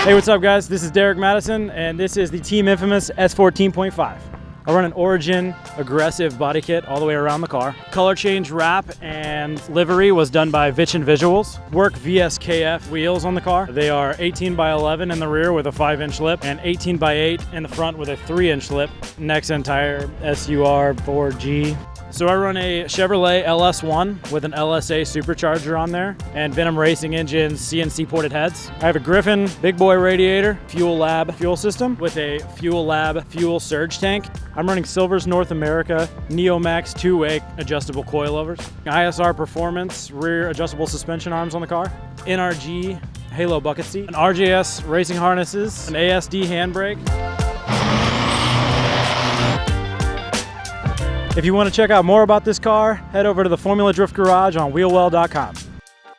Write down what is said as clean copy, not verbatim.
Hey, what's up guys? This is Derek Madison and this is the Team Infamous S14.5. I run an Origin aggressive body kit all the way around the car. Color change wrap and livery was done by Vichin Visuals. Work VSKF wheels on the car. They are 18 by 11 in the rear with a 5-inch lip and 18 by 8 in the front with a 3-inch lip. Next entire SUR 4G. So I run a Chevrolet LS1 with an LSA supercharger on there and Venom Racing engine CNC ported heads. I have a Griffin big boy radiator, Fuel Lab fuel system with a Fuel Lab fuel surge tank. I'm running Silver's North America Neomax 2-way adjustable coilovers. ISR Performance rear adjustable suspension arms on the car. NRG Halo bucket seat. An RJS racing harnesses. An ASD handbrake. If you want to check out more about this car, head over to the Formula Drift Garage on wheelwell.com.